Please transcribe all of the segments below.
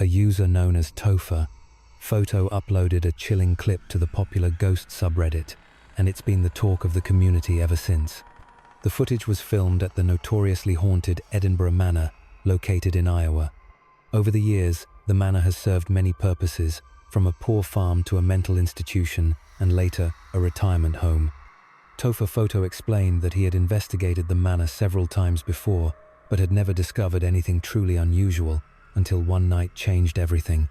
A user known as 𝐸 photo uploaded a chilling clip to the popular ghost subreddit, and it's been the talk of the community ever since. The footage was filmed at the notoriously haunted Edinburgh Manor, located in Iowa. Over the years, the manor has served many purposes, from a poor farm to a mental institution, and later, a retirement home. 𝐸 photo explained that he had investigated the manor several times before, but had never discovered anything truly unusual until one night changed everything.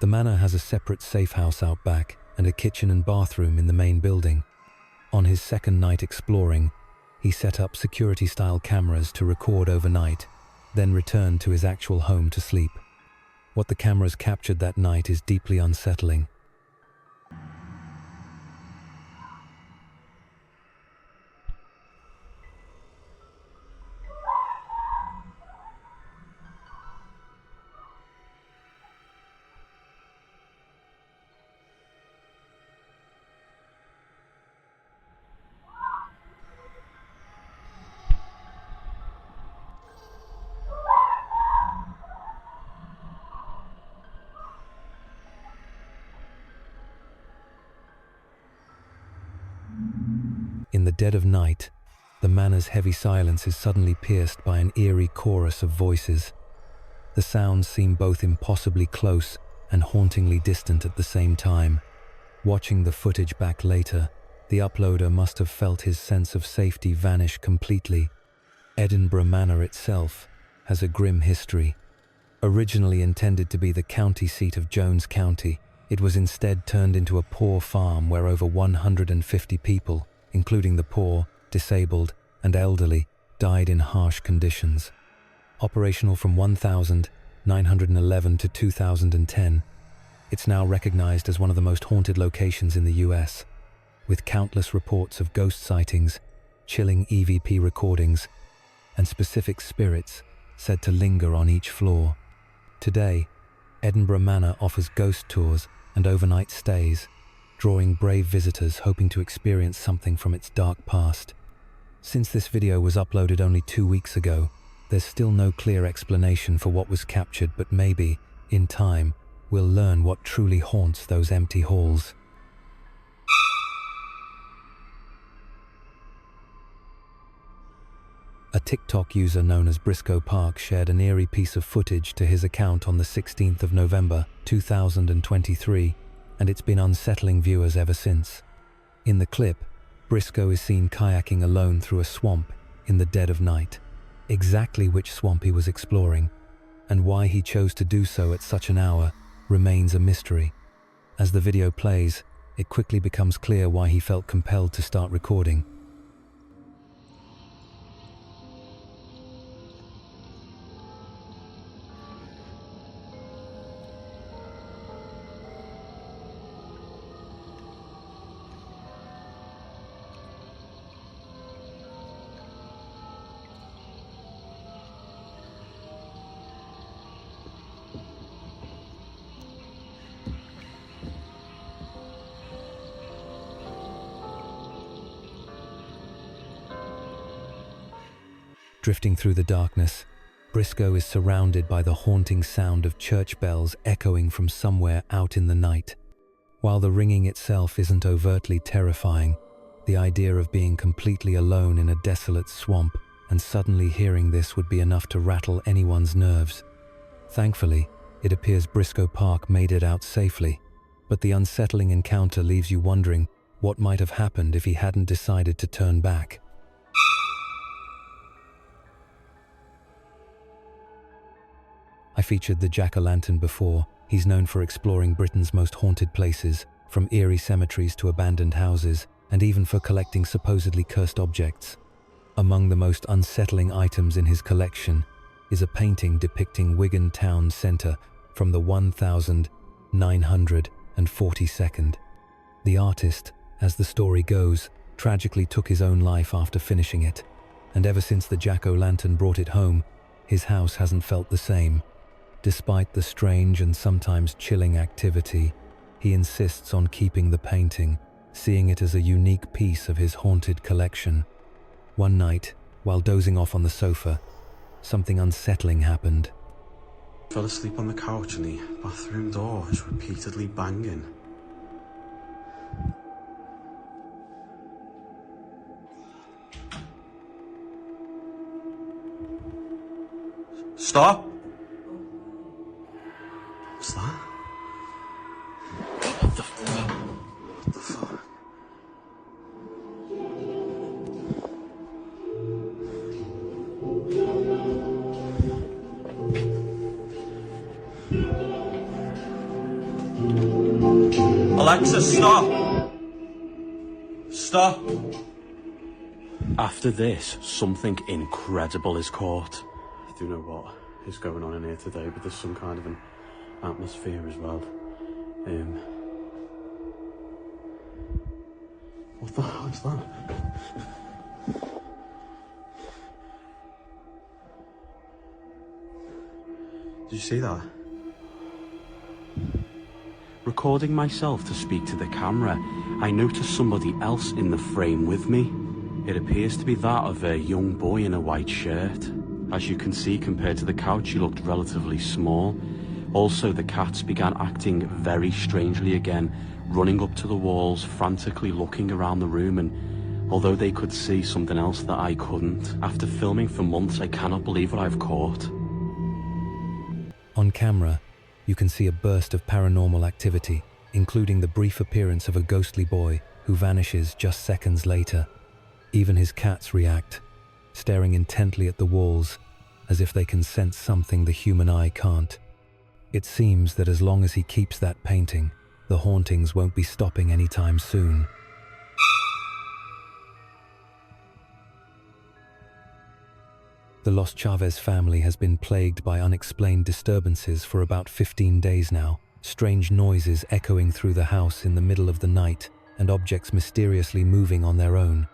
The manor has a separate safe house out back and a kitchen and bathroom in the main building. On his second night exploring, he set up security-style cameras to record overnight, then returned to his actual home to sleep. What the cameras captured that night is deeply unsettling. In the dead of night, the manor's heavy silence is suddenly pierced by an eerie chorus of voices. The sounds seem both impossibly close and hauntingly distant at the same time. Watching the footage back later, the uploader must have felt his sense of safety vanish completely. Edinburgh Manor itself has a grim history. Originally intended to be the county seat of Jones County, it was instead turned into a poor farm where over 150 people, including the poor, disabled, and elderly, died in harsh conditions. Operational from 1911 to 2010, it's now recognized as one of the most haunted locations in the US, with countless reports of ghost sightings, chilling EVP recordings, and specific spirits said to linger on each floor. Today, Edinburgh Manor offers ghost tours and overnight stays, drawing brave visitors hoping to experience something from its dark past. Since this video was uploaded only 2 weeks ago, there's still no clear explanation for what was captured, but maybe, in time, we'll learn what truly haunts those empty halls. A TikTok user known as 𝐸𝐶𝐭 Park shared an eerie piece of footage to his account on the 16th of November, 2023, and it's been unsettling viewers ever since. In the clip, 𝐸𝐶𝐭 is seen kayaking alone through a swamp in the dead of night. Exactly which swamp he was exploring, and why he chose to do so at such an hour, remains a mystery. As the video plays, it quickly becomes clear why he felt compelled to start recording. Drifting through the darkness, 𝐸𝐶𝐭 is surrounded by the haunting sound of church bells echoing from somewhere out in the night. While the ringing itself isn't overtly terrifying, the idea of being completely alone in a desolate swamp and suddenly hearing this would be enough to rattle anyone's nerves. Thankfully, it appears 𝐸𝐶𝐭 Park made it out safely, but the unsettling encounter leaves you wondering what might have happened if he hadn't decided to turn back. I featured the jack-o'-lantern before. He's known for exploring Britain's most haunted places, from eerie cemeteries to abandoned houses, and even for collecting supposedly cursed objects. Among the most unsettling items in his collection is a painting depicting Wigan town centre from the 1942nd. The artist, as the story goes, tragically took his own life after finishing it, and ever since the jack-o'-lantern brought it home, his house hasn't felt the same. Despite the strange and sometimes chilling activity, he insists on keeping the painting, seeing it as a unique piece of his haunted collection. One night, while dozing off on the sofa, something unsettling happened. Fell asleep on the couch and the bathroom door is repeatedly banging. Stop! What's that? What the fuck? What the fuck? Alexa, stop! Stop! After this, something incredible is caught. I don't know what is going on in here today, but there's some kind of an atmosphere as well. What the hell is that? Did you see that? Recording myself to speak to the camera, I noticed somebody else in the frame with me. It appears to be that of a young boy in a white shirt. As you can see, compared to the couch, he looked relatively small. Also, the cats began acting very strangely again, running up to the walls, frantically looking around the room, and although they could see something else that I couldn't, after filming for months, I cannot believe what I've caught. On camera, you can see a burst of paranormal activity, including the brief appearance of a ghostly boy who vanishes just seconds later. Even his cats react, staring intently at the walls, as if they can sense something the human eye can't. It seems that as long as he keeps that painting, the hauntings won't be stopping anytime soon. The Los Chavez family has been plagued by unexplained disturbances for about 15 days now. Strange noises echoing through the house in the middle of the night, and objects mysteriously moving on their own.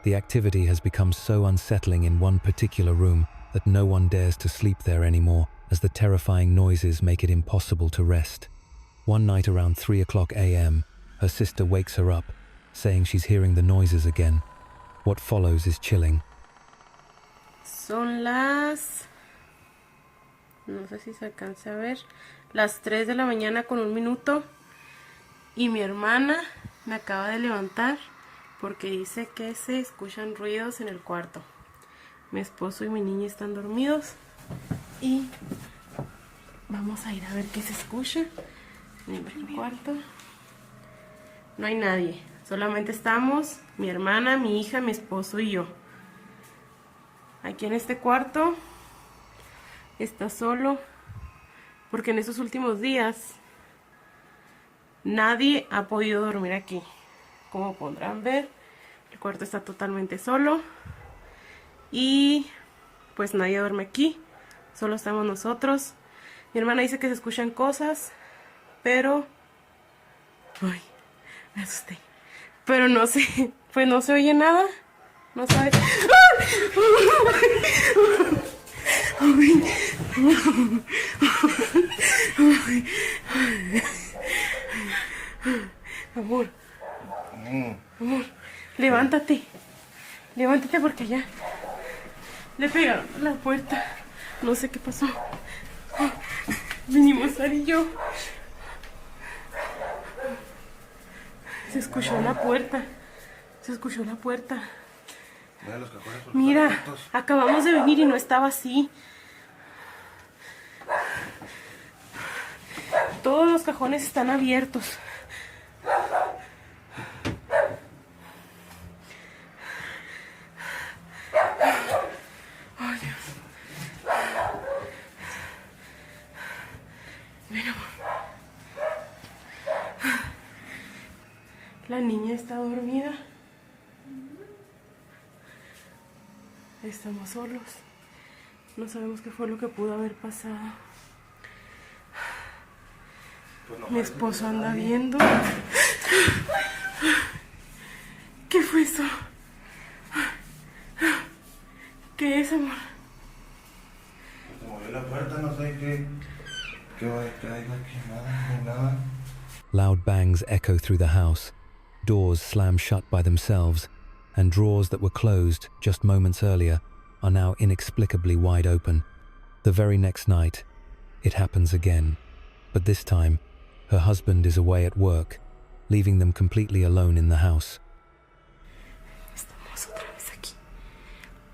The activity has become so unsettling in one particular room that no one dares to sleep there anymore, as the terrifying noises make it impossible to rest. One night around 3:00 a.m., her sister wakes her up, saying she's hearing the noises again. What follows is chilling. Son las... no sé si se alcanza a ver, las 3 de la mañana con 1 minuto, y mi hermana me acaba de levantar porque dice que se escuchan ruidos en el cuarto. Mi esposo y mi niña están dormidos y vamos a ir a ver qué se escucha en el cuarto. No hay nadie, solamente estamos mi hermana, mi hija, mi esposo y yo. Aquí en este cuarto está solo porque en estos últimos días nadie ha podido dormir aquí. Como podrán ver, el cuarto está totalmente solo y pues nadie duerme aquí, solo estamos nosotros. Mi hermana dice que se escuchan cosas, pero... ay, me asusté. Pero no sé, pues no se oye nada. No sabe. Amor, amor, levántate. Levántate porque ya le pegaron a la puerta. No sé qué pasó. Vinimos Ari y yo. Se escuchó la puerta. Se escuchó la puerta. Mira, acabamos de venir y no estaba así. Todos los cajones están abiertos. Ay, Dios. Mira, la niña está dormida. Estamos solos. No sabemos qué fue lo que pudo haber pasado. Pues mi esposo anda viendo. ¿Qué fue eso? ¿Qué es, amor? Se movió la puerta, no sé qué va a traer aquí, nada. Loud bangs echo through the house. Doors slam shut by themselves, and drawers that were closed just moments earlier are now inexplicably wide open. The very next night, It happens again, but this time, her husband is away at work, leaving them completely alone in the house. Estamos otra vez aquí.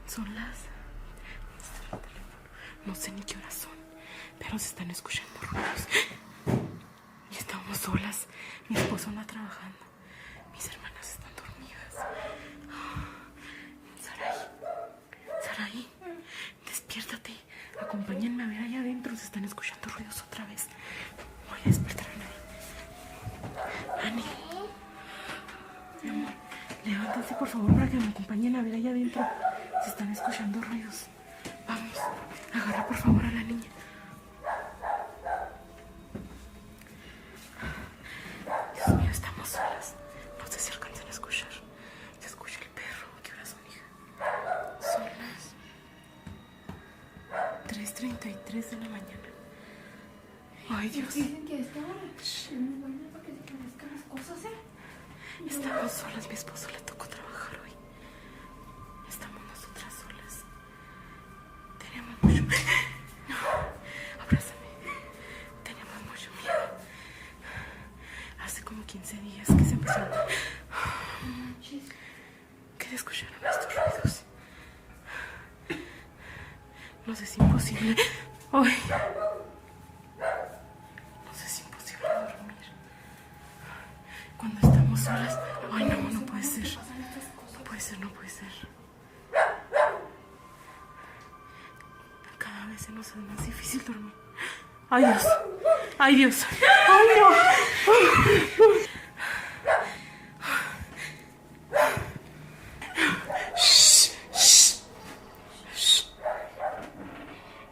Son las... No sé ni qué horas son, pero se están escuchando ruidos. Y estamos solas. Mi esposo anda trabajando. Mis hermanas están dormidas. Saraí, despiértate. Acompáñenme a ver allá adentro. Se están escuchando ruidos otra vez. Voy a despertar a Ani. Mi amor, levántense por favor para que me acompañen a ver allá adentro. Se están escuchando ruidos. Vamos, agarra por favor a la niña. Dios mío, estamos solas. No sé si alcanzan a escuchar. Se escucha el perro. ¿Qué horas son, hija? Son las 3:33 de la mañana. Ay, Dios. Dicen que esta hora es muy buena para que se parezcan las cosas, ¿eh? Estamos solas. Mi esposo le tocó trabajar hoy. Estamos nosotras solas. Tenemos mucho... No, abrázame. Tenemos mucho miedo. Hace como 15 días que se empezó a... ¿Qué se escucharon estos ruidos? No sé, es imposible. Ay. No sé, es imposible dormir. Cuando estamos solas... Ay, no, no puede ser. No puede ser, no puede ser. Cada vez se nos hace más difícil dormir. ¡Ay, Dios! ¡Ay, Dios! ¡Ay, no!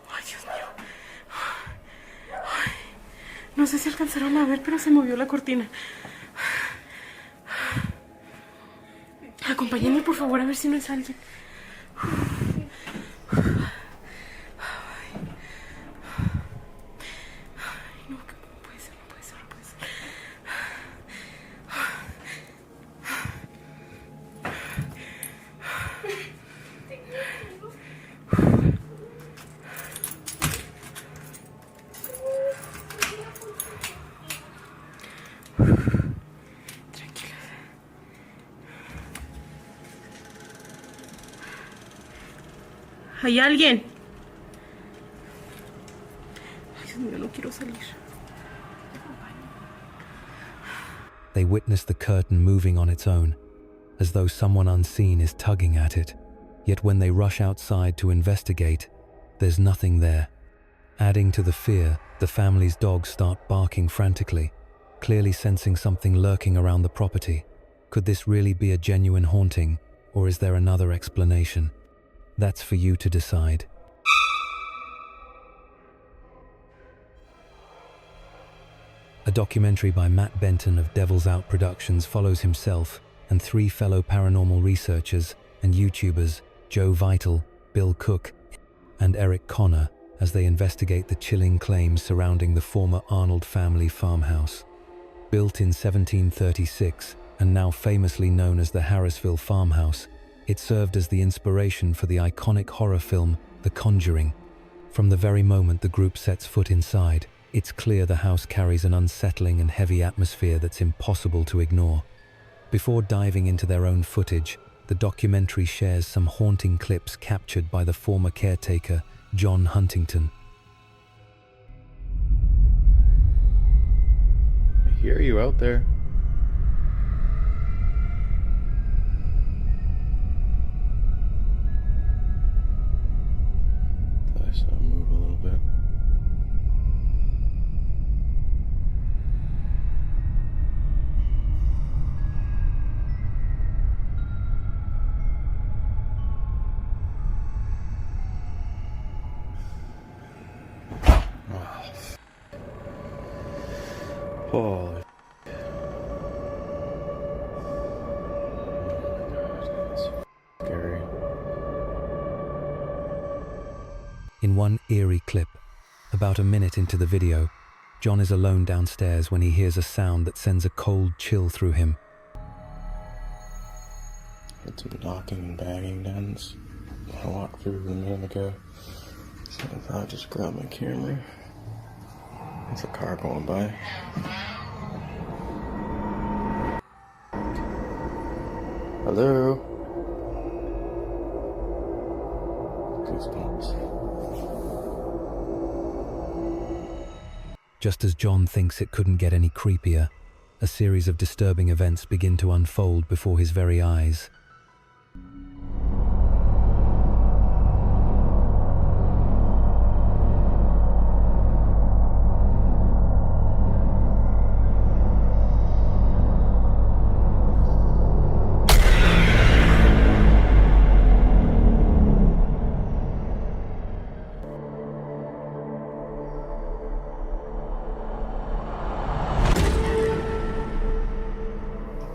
¡Ay, Dios mío! Ay, no sé si alcanzaron a ver, pero se movió la cortina. Acompáñenme, por favor, a ver si no es alguien. No, que no puede ser, no puede ser, no puede ser. Tranquila. ¿Hay alguien? Ay, Dios mío, no quiero salir. They witness the curtain moving on its own, as though someone unseen is tugging at it. Yet when they rush outside to investigate, there's nothing there. Adding to the fear, the family's dogs start barking frantically, clearly sensing something lurking around the property. Could this really be a genuine haunting, or is there another explanation? That's for you to decide. A documentary by Matt Benton of Devil's Out Productions follows himself and 3 fellow paranormal researchers and YouTubers, Joe Vital, Bill Cook, and Eric Connor, as they investigate the chilling claims surrounding the former Arnold family farmhouse. Built in 1736 and now famously known as the Harrisville Farmhouse, it served as the inspiration for the iconic horror film The Conjuring. From the very moment the group sets foot inside, it's clear the house carries an unsettling and heavy atmosphere that's impossible to ignore. Before diving into their own footage, the documentary shares some haunting clips captured by the former caretaker, John Huntington. I hear you out there. Thought I saw him move a little bit. Holy. That's scary. In one eerie clip, about a minute into the video, John is alone downstairs when he hears a sound that sends a cold chill through him. Heard some knocking and banging down I walked through a minute ago, so I thought I'd just grab my camera. There's a car going by. Hello? Goosebumps. Just as John thinks it couldn't get any creepier, a series of disturbing events begin to unfold before his very eyes.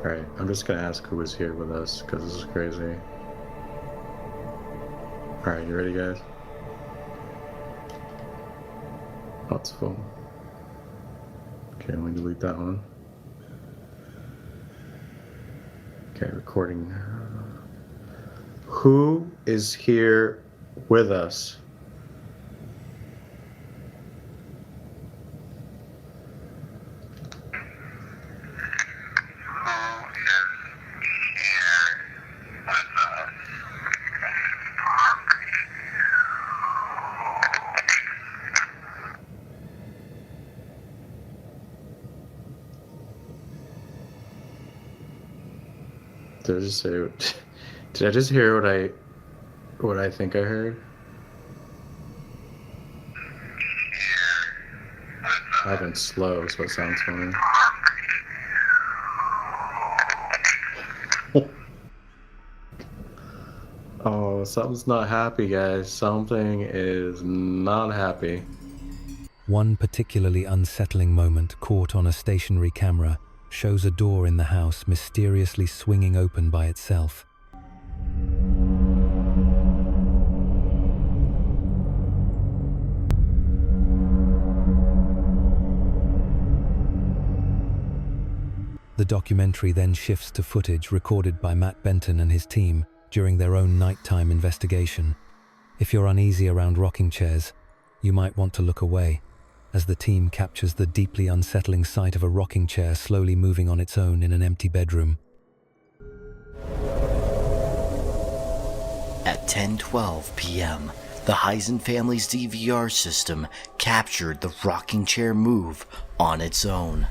Alright, I'm just gonna ask who was here with us, because this is crazy. Alright, you ready, guys? Oh, it's full. Okay, let me delete that one. Okay, recording. Who is here with us? Did I just say? Did I just hear what I think I heard? I've been slow, so it sounds funny. Oh, something's not happy, guys. Something is not happy. One particularly unsettling moment caught on a stationary camera shows a door in the house mysteriously swinging open by itself. The documentary then shifts to footage recorded by Matt Benton and his team during their own nighttime investigation. If you're uneasy around rocking chairs, you might want to look away, as the team captures the deeply unsettling sight of a rocking chair slowly moving on its own in an empty bedroom. At 10:12 p.m., the 𝐬𝐮 family's DVR system captured the rocking chair move on its own.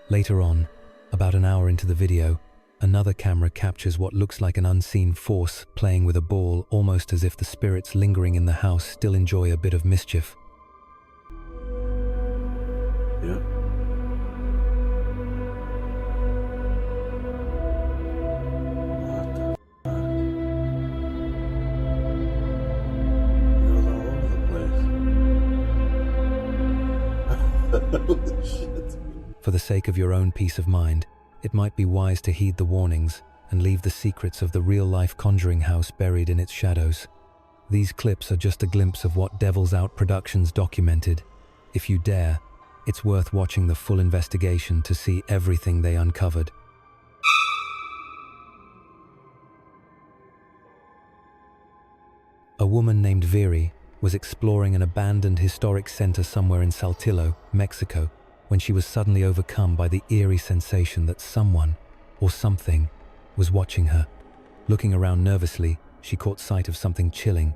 Later on, about an hour into the video, another camera captures what looks like an unseen force playing with a ball, almost as if the spirits lingering in the house still enjoy a bit of mischief. Yeah. Holy shit. For the sake of your own peace of mind, it might be wise to heed the warnings and leave the secrets of the real-life conjuring house buried in its shadows. These clips are just a glimpse of what Devil's Out Productions documented. If you dare, it's worth watching the full investigation to see everything they uncovered. A woman named Viri was exploring an abandoned historic center somewhere in Saltillo, Mexico, when she was suddenly overcome by the eerie sensation that someone, or something, was watching her. Looking around nervously, she caught sight of something chilling.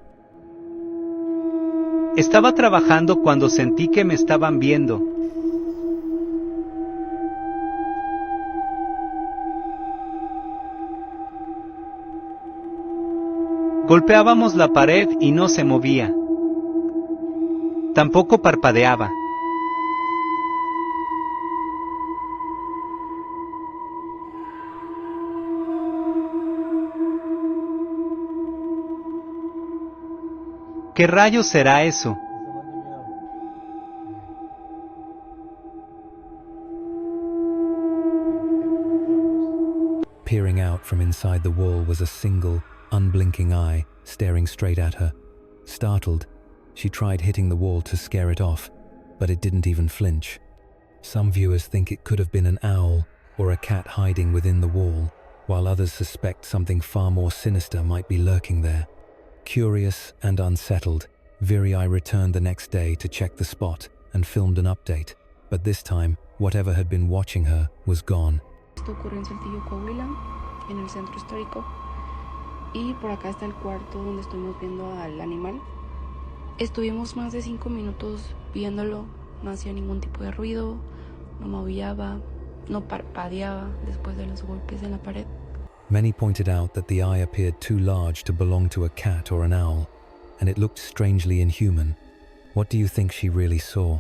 Estaba trabajando cuando sentí que me estaban viendo. Golpeábamos la pared y no se movía. Tampoco parpadeaba. ¿Qué rayos será eso? Peering out from inside the wall was a single, unblinking eye staring straight at her. Startled, She tried hitting the wall to scare it off, but it didn't even flinch. Some viewers think it could have been an owl or a cat hiding within the wall, while others suspect something far more sinister might be lurking there. Curious and unsettled, Viri returned the next day to check the spot and filmed an update, but this time, whatever had been watching her was gone. Esto ocurrió en Saltillo, Coahuila, en el centro histórico. Y por acá está el cuarto donde estuvimos viendo al animal. Estuvimos más de 5 minutos viéndolo, no hacía ningún tipo de ruido, no maullaba, no parpadeaba después de los golpes en la pared. Many pointed out that the eye appeared too large to belong to a cat or an owl, and it looked strangely inhuman. What do you think she really saw?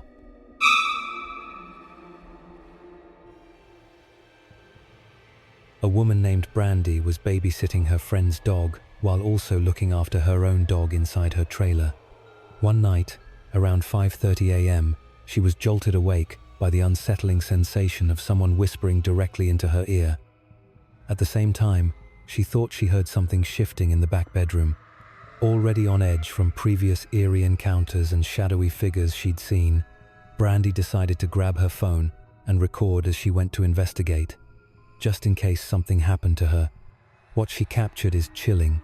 A woman named Brandy was babysitting her friend's dog while also looking after her own dog inside her trailer. One night, around 5:30 a.m., she was jolted awake by the unsettling sensation of someone whispering directly into her ear. At the same time, she thought she heard something shifting in the back bedroom. Already on edge from previous eerie encounters and shadowy figures she'd seen, Brandy decided to grab her phone and record as she went to investigate, just in case something happened to her. What she captured is chilling.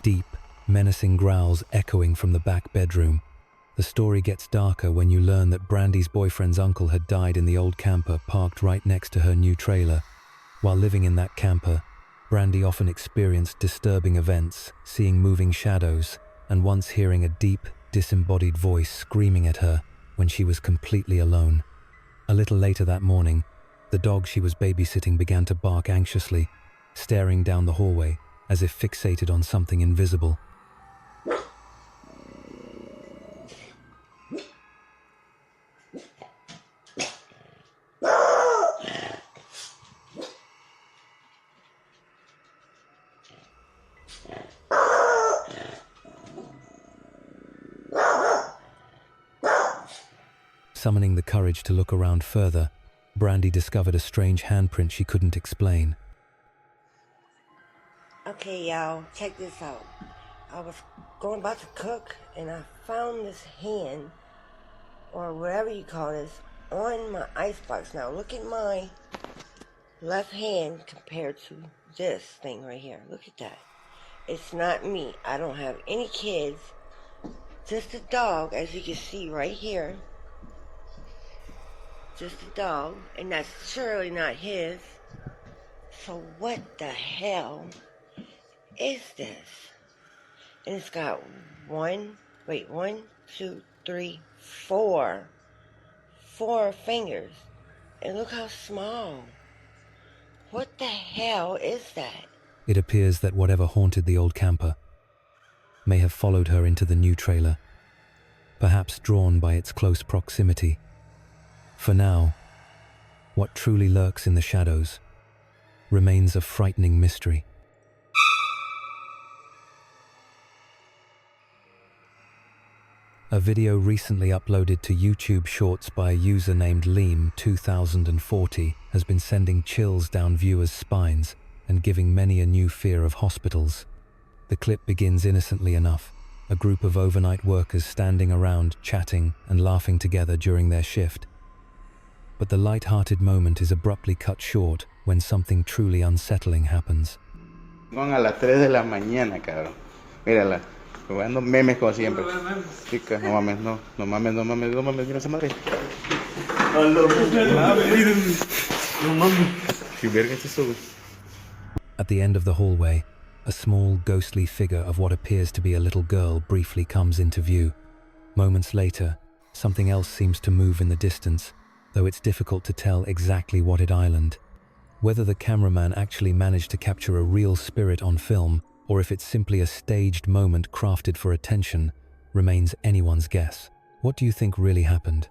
Deep, menacing growls echoing from the back bedroom. The story gets darker when you learn that Brandy's boyfriend's uncle had died in the old camper parked right next to her new trailer. While living in that camper, Brandy often experienced disturbing events, seeing moving shadows, and once hearing a deep, disembodied voice screaming at her when she was completely alone. A little later that morning, the dog she was babysitting began to bark anxiously, staring down the hallway, as if fixated on something invisible. Summoning the courage to look around further, Brandy discovered a strange handprint she couldn't explain. Okay, y'all, check this out. I was about to cook, and I found this hand, or whatever you call this, on my icebox. Now, look at my left hand compared to this thing right here. Look at that. It's not me. I don't have any kids. Just a dog, as you can see right here. Just a dog, and that's surely not his. So what the hell is this? And it's got 1, 2, 3, 4 fingers, and look how small. What the hell is that? It appears that whatever haunted the old camper may have followed her into the new trailer, perhaps drawn by its close proximity. For now, what truly lurks in the shadows remains a frightening mystery. A video recently uploaded to YouTube Shorts by a user named 𝐬𝐮2040 has been sending chills down viewers' spines and giving many a new fear of hospitals. The clip begins innocently enough, a group of overnight workers standing around chatting and laughing together during their shift. But the light-hearted moment is abruptly cut short when something truly unsettling happens. Van a las 3 de la mañana, cabrón. Mírala, jugando memes como siempre. Chica, no mames, mira esa madre. At the end of the hallway, a small, ghostly figure of what appears to be a little girl briefly comes into view. Moments later, something else seems to move in the distance, though it's difficult to tell exactly what island. Whether the cameraman actually managed to capture a real spirit on film, or if it's simply a staged moment crafted for attention, remains anyone's guess. What do you think really happened?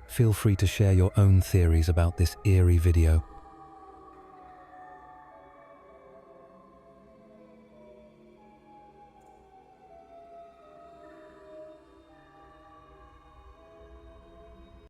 Feel free to share your own theories about this eerie video